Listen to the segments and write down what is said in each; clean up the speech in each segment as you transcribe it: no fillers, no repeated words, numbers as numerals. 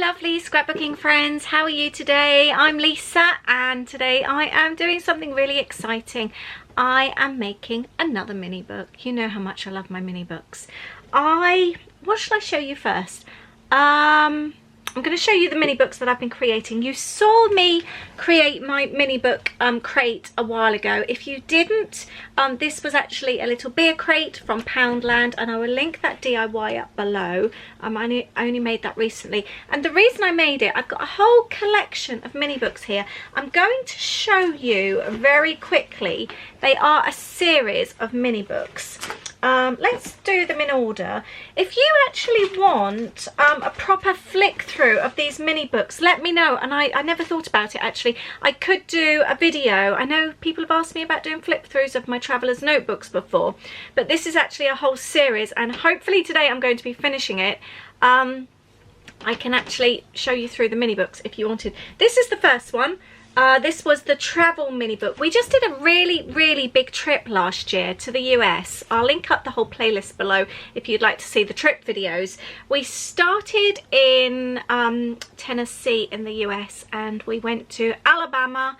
lovely scrapbooking friends, how are you today? I'm Lisa and today I am doing something really exciting. I am making another mini book. You know how much I love my mini books. What should I show you first? I'm going to show you the mini books that I've been creating. You saw me create my mini book crate a while ago. If you didn't, this was actually a little beer crate from Poundland, and I will link that DIY up below. I only made that recently, and the reason I made it, I've got a whole collection of mini books here. I'm going to show you very quickly. They are a series of mini books. Let's do them in order. If you actually want a proper flick through of these mini books, let me know. And I never thought about it actually. I could do a video. I know people have asked me about doing flip throughs of my traveller's notebooks before, but this is actually a whole series, and hopefully today I'm going to be finishing it. I can actually show you through the mini books if you wanted. This is the first one. This was the travel mini book. We just did a really big trip last year to the US. I'll link up the whole playlist below if you'd like to see the trip videos. We started in Tennessee in the US, and we went to Alabama,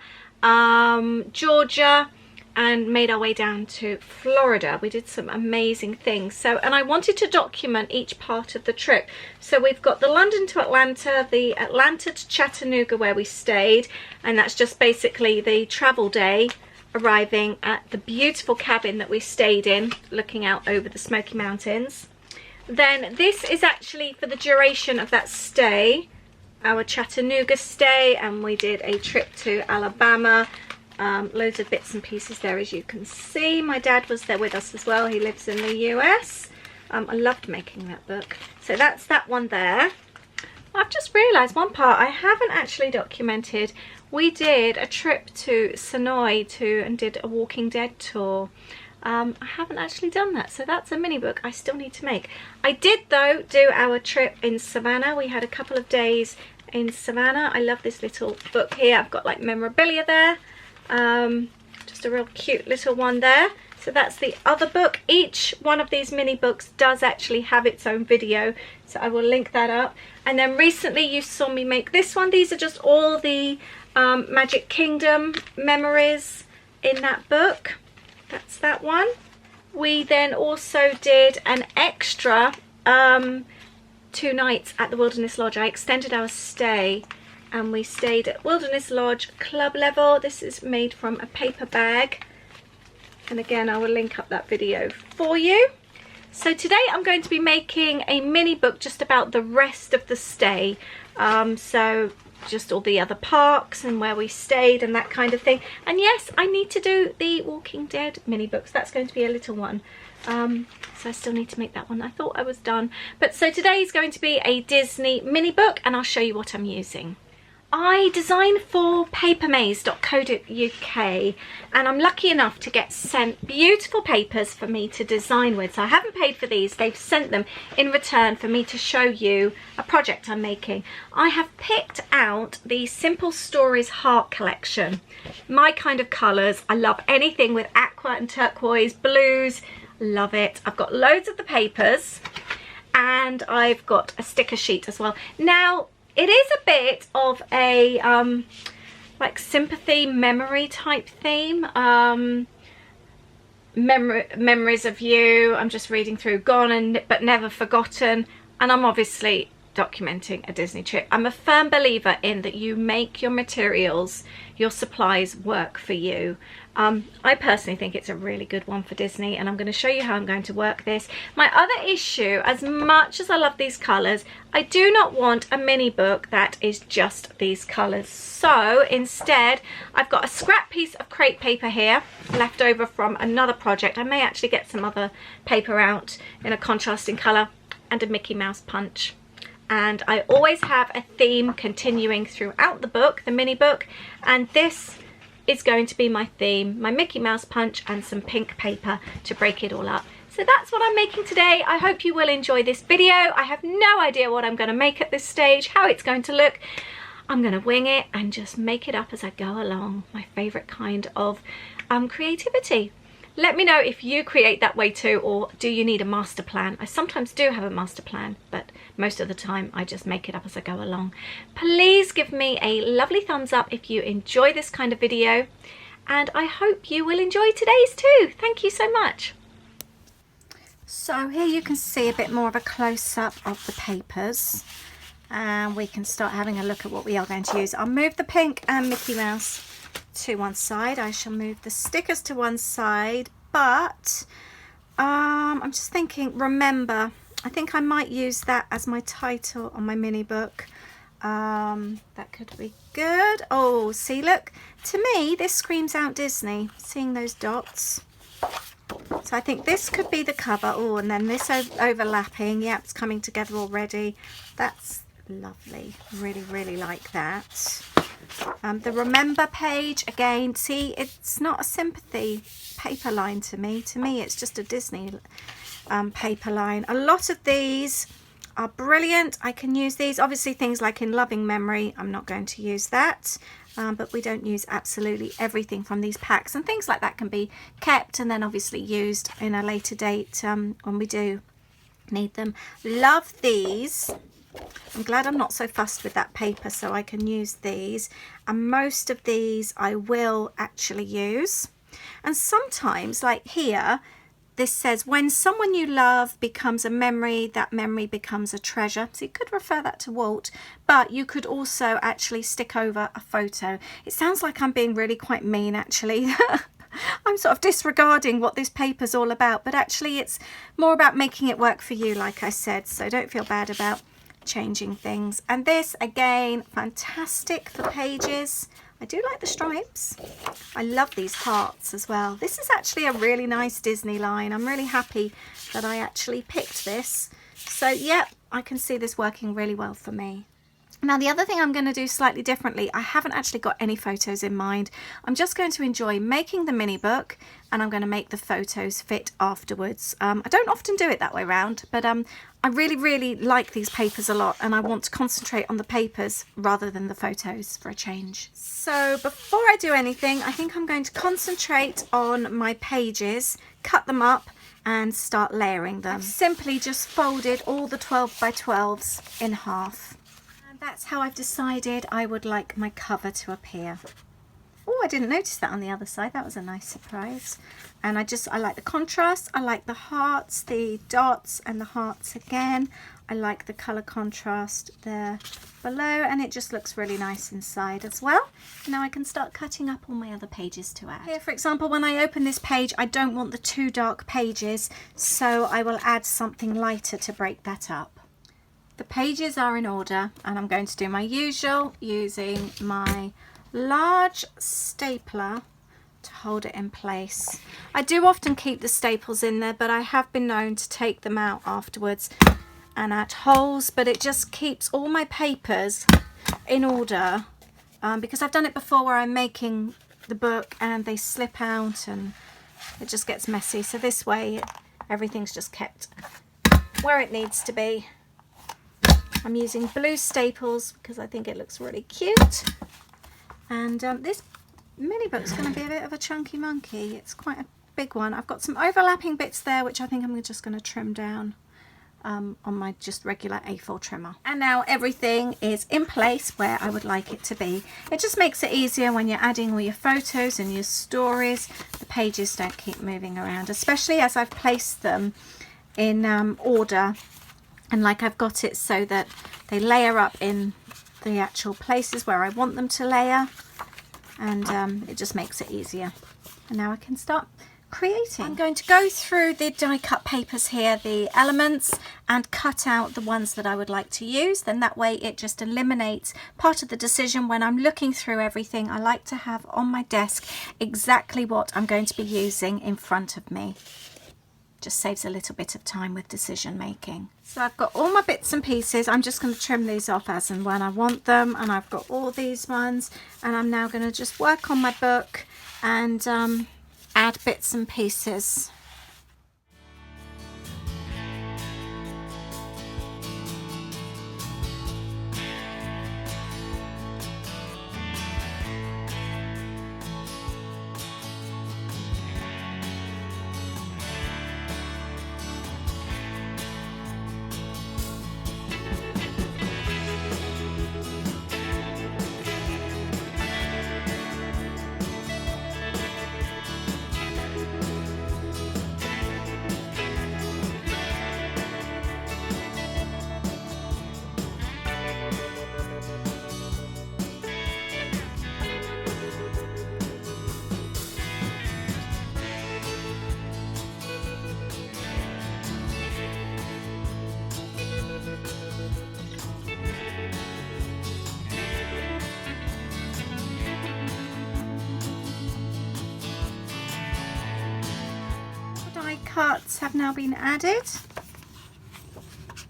Georgia, and made our way down to Florida. We did some amazing things. And I wanted to document each part of the trip. So we've got the London to Atlanta, the Atlanta to Chattanooga where we stayed, and that's just basically the travel day, arriving at the beautiful cabin that we stayed in, looking out over the Smoky Mountains. Then this is actually for the duration of that stay, our Chattanooga stay, and we did a trip to Alabama. Loads of bits and pieces there, as you can see. My dad was there with us as well. He lives in the US. I loved making that book. So that's that one there. I've just realised one part I haven't actually documented. We did a trip to Sonoy and did a Walking Dead tour. I haven't actually done that, so that's a mini book I still need to make. I did though do our trip in Savannah. We had a couple of days in Savannah. I love this little book here. I've got like memorabilia there. Just a real cute little one there. So that's the other book. Each one of these mini books does actually have its own video, so I will link that up. And then recently you saw me make this one. These are just all the Magic Kingdom memories in that book. That's that one. We then also did an extra 2 nights at the Wilderness Lodge. I extended our stay, and we stayed at Wilderness Lodge club level. This is made from a paper bag, and again I will link up that video for you. So today I'm going to be making a mini book just about the rest of the stay, so just all the other parks and where we stayed and that kind of thing. And yes, I need to do the Walking Dead mini books. That's going to be a little one, so I still need to make that one. I thought I was done, but so today is going to be a Disney mini book, and I'll show you what I'm using. I design for papermaze.co.uk, and I'm lucky enough to get sent beautiful papers for me to design with. So I haven't paid for these, they've sent them in return for me to show you a project I'm making. I have picked out the Simple Stories Heart Collection. My kind of colours. I love anything with aqua and turquoise, blues, love it. I've got loads of the papers, and I've got a sticker sheet as well. Now, it is a bit of a like sympathy memory type theme. Memories of you. I'm just reading through Gone but Never Forgotten, and I'm obviously documenting a Disney trip. I'm a firm believer in that you make your materials, your supplies work for you. I personally think it's a really good one for Disney, and I'm going to show you how I'm going to work this. My other issue, as much as I love these colours, I do not want a mini book that is just these colours. So instead, I've got a scrap piece of crepe paper here, left over from another project. I may actually get some other paper out in a contrasting colour, and a Mickey Mouse punch. And I always have a theme continuing throughout the book, the mini book, and this is going to be my theme, my Mickey Mouse punch and some pink paper to break it all up. So that's what I'm making today. I hope you will enjoy this video. I have no idea what I'm going to make at this stage, how it's going to look. I'm going to wing it and just make it up as I go along. My favourite kind of creativity. Let me know if you create that way too, or do you need a master plan? I sometimes do have a master plan, but most of the time I just make it up as I go along. Please give me a lovely thumbs up if you enjoy this kind of video, and I hope you will enjoy today's too. Thank you so much. So here you can see a bit more of a close-up of the papers, and we can start having a look at what we are going to use. I'll move the pink and Mickey Mouse to one side. I shall move the stickers to one side, but I'm just thinking, remember, I think I might use that as my title on my mini book. That could be good. Oh, see, look, to me this screams out Disney, seeing those dots. So I think this could be the cover. Oh, and then this overlapping. Yeah, it's coming together already. That's lovely. Really, really like that. The remember page, again, see, it's not a sympathy paper line to me. To me, it's just a Disney paper line. A lot of these are brilliant. I can use these. Obviously, things like in Loving Memory, I'm not going to use that. But we don't use absolutely everything from these packs. And things like that can be kept and then obviously used in a later date when we do need them. Love these. I'm glad I'm not so fussed with that paper, so I can use these, and most of these I will actually use. And sometimes, like here, this says when someone you love becomes a memory, that memory becomes a treasure. So you could refer that to Walt, but you could also actually stick over a photo. It sounds like I'm being really quite mean, actually. I'm sort of disregarding what this paper's all about, but actually it's more about making it work for you, like I said, so don't feel bad about changing things. And this, again, fantastic for pages. I do like the stripes. I love these hearts as well. This is actually a really nice Disney line. I'm really happy that I actually picked this. So yeah, I can see this working really well for me. Now the other thing I'm going to do slightly differently, I haven't actually got any photos in mind. I'm just going to enjoy making the mini book, and I'm going to make the photos fit afterwards. I don't often do it that way around, but I really like these papers a lot, and I want to concentrate on the papers rather than the photos for a change. So before I do anything, I think I'm going to concentrate on my pages, cut them up and start layering them. I've simply just folded all the 12 by 12s in half. That's how I've decided I would like my cover to appear. Oh, I didn't notice that on the other side. That was a nice surprise. And I like the contrast. I like the hearts, the dots and the hearts again. I like the colour contrast there below, and it just looks really nice inside as well. Now I can start cutting up all my other pages to add. Here, for example, when I open this page, I don't want the too dark pages, so I will add something lighter to break that up. The pages are in order, and I'm going to do my usual using my large stapler to hold it in place. I do often keep the staples in there, but I have been known to take them out afterwards and add holes, but it just keeps all my papers in order because I've done it before where I'm making the book and they slip out and it just gets messy. So this way everything's just kept where it needs to be. I'm using blue staples because I think it looks really cute. And this mini book's going to be a bit of a chunky monkey. It's quite a big one. I've got some overlapping bits there, which I think I'm just going to trim down on my just regular A4 trimmer. And now everything is in place where I would like it to be. It just makes it easier when you're adding all your photos and your stories. The pages don't keep moving around, especially as I've placed them in order. And like I've got it so that they layer up in the actual places where I want them to layer, and it just makes it easier. And now I can start creating. I'm going to go through the die cut papers here, the elements, and cut out the ones that I would like to use. Then that way it just eliminates part of the decision when I'm looking through everything. I like to have on my desk exactly what I'm going to be using in front of me. Just saves a little bit of time with decision making. So I've got all my bits and pieces. I'm just going to trim these off as and when I want them, and I've got all these ones, and I'm now going to just work on my book and add bits and pieces. die cuts have now been added,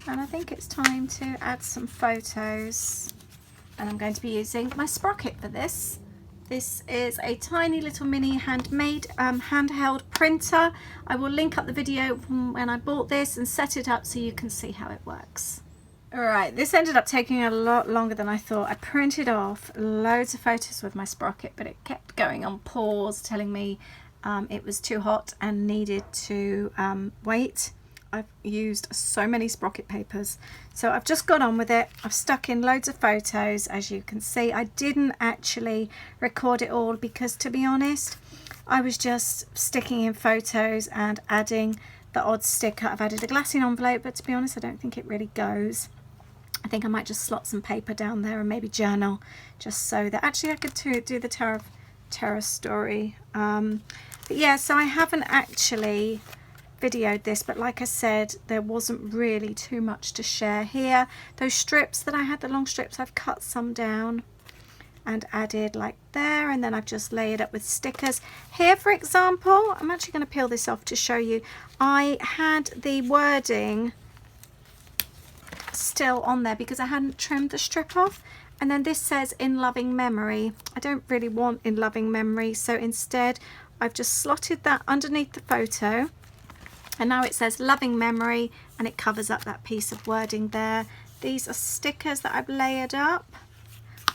and I think it's time to add some photos, and I'm going to be using my Sprocket for this. This is a tiny little mini handmade handheld printer. I will link up the video from when I bought this and set it up so you can see how it works. Alright, this ended up taking a lot longer than I thought. I printed off loads of photos with my Sprocket, but it kept going on pause, telling me it was too hot and needed to wait. I've used so many Sprocket papers, so I've just got on with it. I've stuck in loads of photos, as you can see. I didn't actually record it all because, to be honest, I was just sticking in photos and adding the odd sticker. I've added a glassine envelope, but to be honest, I don't think it really goes. I think I might just slot some paper down there and maybe journal, just so that actually I could do the terror story. But yeah, so I haven't actually videoed this, but like I said, there wasn't really too much to share here. Those strips that I had, the long strips, I've cut some down and added like there, and then I've just layered up with stickers. Here, for example, I'm actually going to peel this off to show you. I had the wording still on there because I hadn't trimmed the strip off, and then this says in loving memory. I don't really want in loving memory, so instead I've just slotted that underneath the photo, and now it says loving memory, and it covers up that piece of wording there. These are stickers that I've layered up.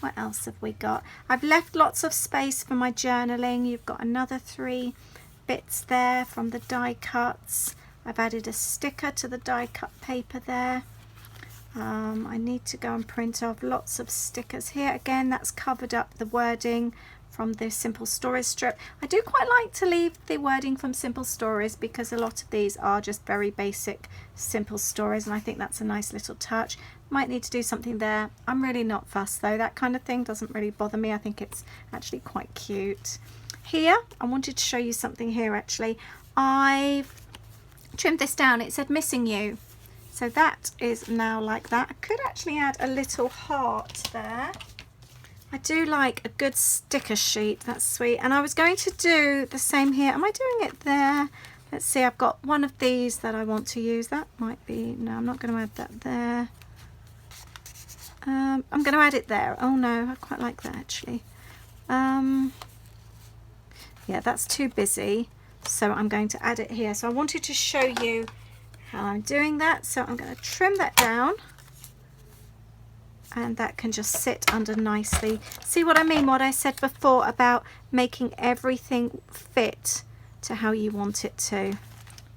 What else have we got? I've left lots of space for my journaling. You've got another 3 bits there from the die cuts. I've added a sticker to the die cut paper there. I need to go and print off lots of stickers here. Again, that's covered up the wording from the Simple Stories strip. I do quite like to leave the wording from Simple Stories because a lot of these are just very basic simple stories, and I think that's a nice little touch. Might need to do something there. I'm really not fussed though. That kind of thing doesn't really bother me. I think it's actually quite cute. Here, I wanted to show you something here actually. I've trimmed this down. It said missing you. So that is now like that. I could actually add a little heart there. I do like a good sticker sheet. That's sweet. And I was going to do the same here. Am I doing it there? Let's see. I've got one of these that I want to use. That might be... No, I'm not going to add that there. I'm going to add it there. Oh no, I quite like that actually. Yeah, that's too busy. So I'm going to add it here. So I wanted to show you how I'm doing that. So I'm going to trim that down, and that can just sit under nicely. See what I mean? What I said before about making everything fit to how you want it to.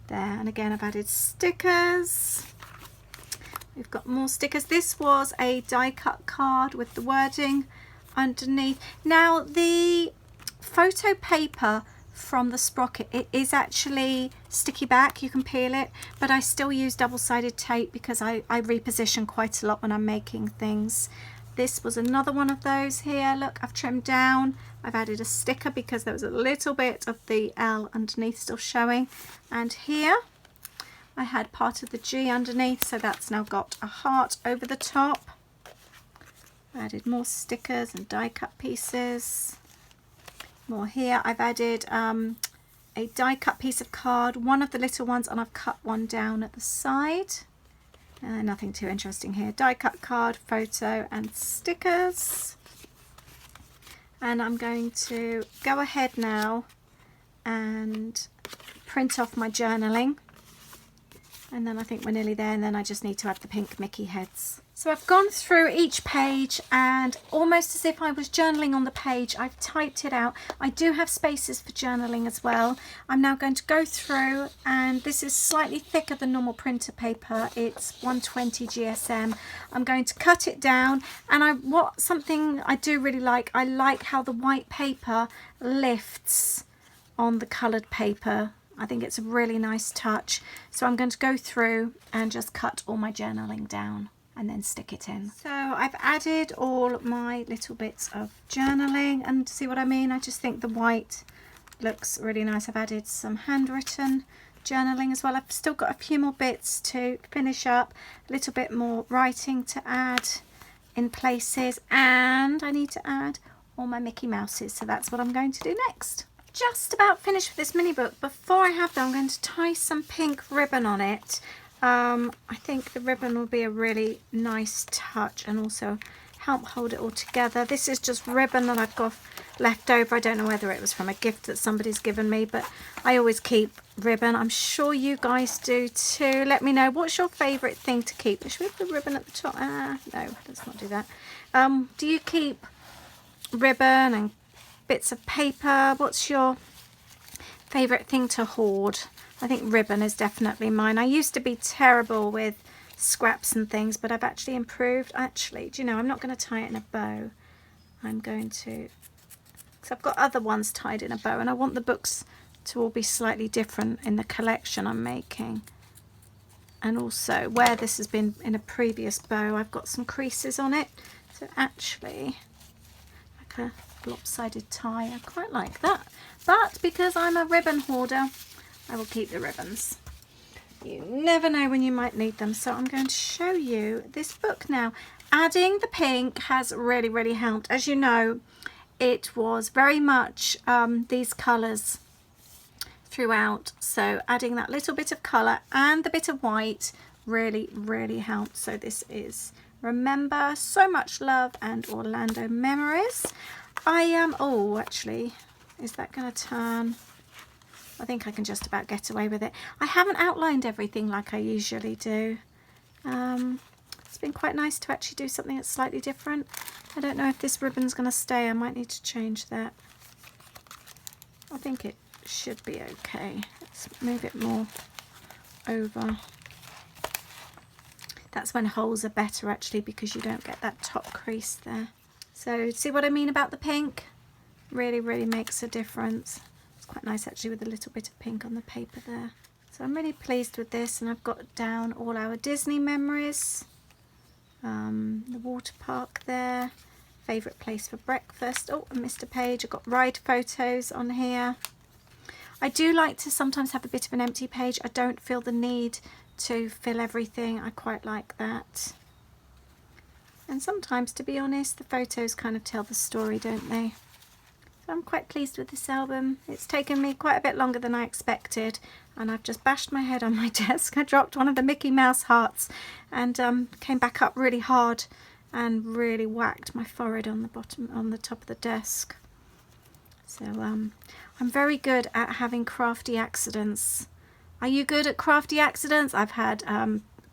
There, and again I've added stickers. We've got more stickers. This was a die cut card with the wording underneath. Now the photo paper from the Sprocket, it is actually sticky back, you can peel it, but I still use double-sided tape because I reposition quite a lot when I'm making things. This was another one of those here. Look, I've trimmed down. I've added a sticker because there was a little bit of the L underneath still showing, and here I had part of the G underneath, so that's now got a heart over the top. I added more stickers and die cut pieces. More here. I've added a die cut piece of card, one of the little ones, and I've cut one down at the side. Nothing too interesting here. Die cut card, photo and stickers. And I'm going to go ahead now and print off my journaling. And then I think we're nearly there, and then I just need to add the pink Mickey heads. So I've gone through each page, and almost as if I was journaling on the page, I've typed it out. I do have spaces for journaling as well. I'm now going to go through, and this is slightly thicker than normal printer paper. It's 120 GSM. I'm going to cut it down, and something I do really like, I like how the white paper lifts on the coloured paper. I think it's a really nice touch. So I'm going to go through and just cut all my journaling down and then stick it in. So I've added all my little bits of journaling, and see what I mean? I just think the white looks really nice. I've added some handwritten journaling as well. I've still got a few more bits to finish up, a little bit more writing to add in places, and I need to add all my Mickey Mouses. So that's what I'm going to do next. just about finished with this mini book. Before I have that, I'm going to tie some pink ribbon on it. I think the ribbon will be a really nice touch and also help hold it all together. This is just ribbon that I've got left over. I don't know whether it was from a gift that somebody's given me, but I always keep ribbon. I'm sure you guys do too. Let me know, what's your favourite thing to keep? Should we have the ribbon at the top? No, let's not do that. Do you keep ribbon and bits of paper? What's your favourite thing to hoard? I think ribbon is definitely mine. I used to be terrible with scraps and things, but I've actually improved. Actually, do you know, I'm not going to tie it in a bow. I'm going to, because I've got other ones tied in a bow, and I want the books to all be slightly different in the collection I'm making. And also, where this has been in a previous bow, I've got some creases on it. So actually, like a lopsided tie, I quite like that. But because I'm a ribbon hoarder, I will keep the ribbons. You never know when you might need them. So I'm going to show you this book now. Adding the pink has really, really helped. As you know, it was very much these colours throughout. So adding that little bit of colour and the bit of white really, really helped. So this is Remember, So Much Love and Orlando Memories. I am, oh, actually, is that going to turn? I think I can just about get away with it. I haven't outlined everything like I usually do. It's been quite nice to actually do something that's slightly different. I don't know if this ribbon's going to stay. I might need to change that. I think it should be okay. Let's move it more over. That's when holes are better actually, because you don't get that top crease there. So see what I mean about the pink? Really, really makes a difference. Quite nice actually with a little bit of pink on the paper there. So I'm really pleased with this, and I've got down all our Disney memories, the water park there, favourite place for breakfast. Oh, I missed a page. I've got ride photos on here. I do like to sometimes have a bit of an empty page. I don't feel the need to fill everything. I quite like that. And sometimes, to be honest, the photos kind of tell the story, don't they? I'm quite pleased with this album. It's taken me quite a bit longer than I expected, and I've just bashed my head on my desk. I dropped one of the Mickey Mouse hearts and came back up really hard and really whacked my forehead on the bottom, on the top of the desk. So I'm very good at having crafty accidents. Are you good at crafty accidents? I've had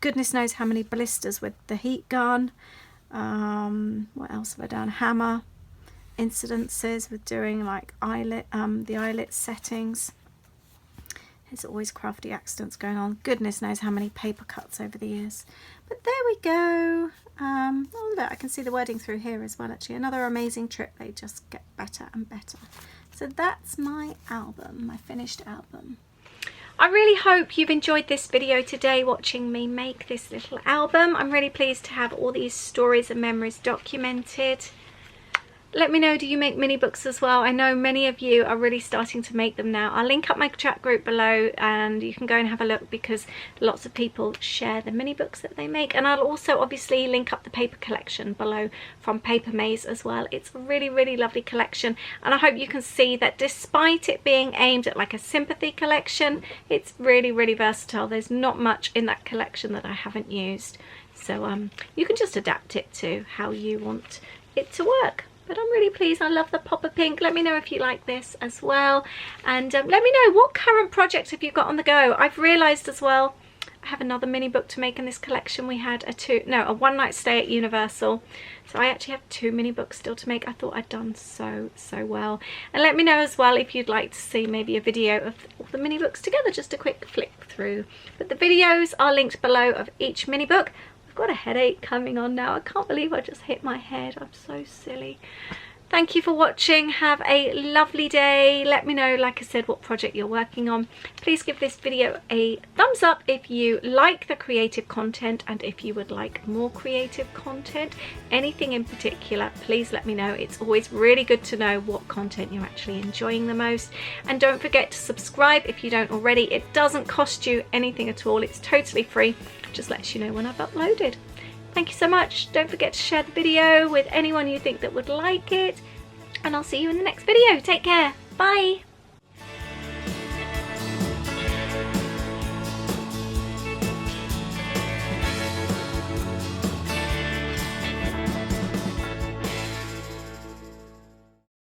goodness knows how many blisters with the heat gun. What else have I done? Hammer incidences with doing like eyelet, the eyelid settings. There's always crafty accidents going on. Goodness knows how many paper cuts over the years. But there we go. Oh look, I can see the wording through here as well actually. Another amazing trip. They just get better and better. So that's my album, my finished album. I really hope you've enjoyed this video today, watching me make this little album. I'm really pleased to have all these stories and memories documented. Let me know, do you make mini books as well? I know many of you are really starting to make them now. I'll link up my chat group below and you can go and have a look, because lots of people share the mini books that they make. And I'll also obviously link up the paper collection below from Paper Maze as well. It's a really, really lovely collection, and I hope you can see that despite it being aimed at like a sympathy collection, it's really, really versatile. There's not much in that collection that I haven't used. So you can just adapt it to how you want it to work. But I'm really pleased. I love the pop of pink. Let me know if you like this as well. And let me know, what current projects have you got on the go? I've realised as well, I have another mini book to make in this collection. We had a one night stay at Universal. So I actually have 2 mini books still to make. I thought I'd done so well. And let me know as well if you'd like to see maybe a video of all the mini books together, just a quick flick through. But the videos are linked below of each mini book. Got a headache coming on now. I can't believe I just hit my head. I'm so silly. Thank you for watching. Have a lovely day. Let me know, like I said, what project you're working on. Please give this video a thumbs up if you like the creative content, and if you would like more creative content, anything in particular, please let me know. It's always really good to know what content you're actually enjoying the most. And don't forget to subscribe if you don't already. It doesn't cost you anything at all. It's totally free. Just lets you know when I've uploaded. Thank you so much. Don't forget to share the video with anyone you think that would like it. And I'll see you in the next video. Take care. Bye.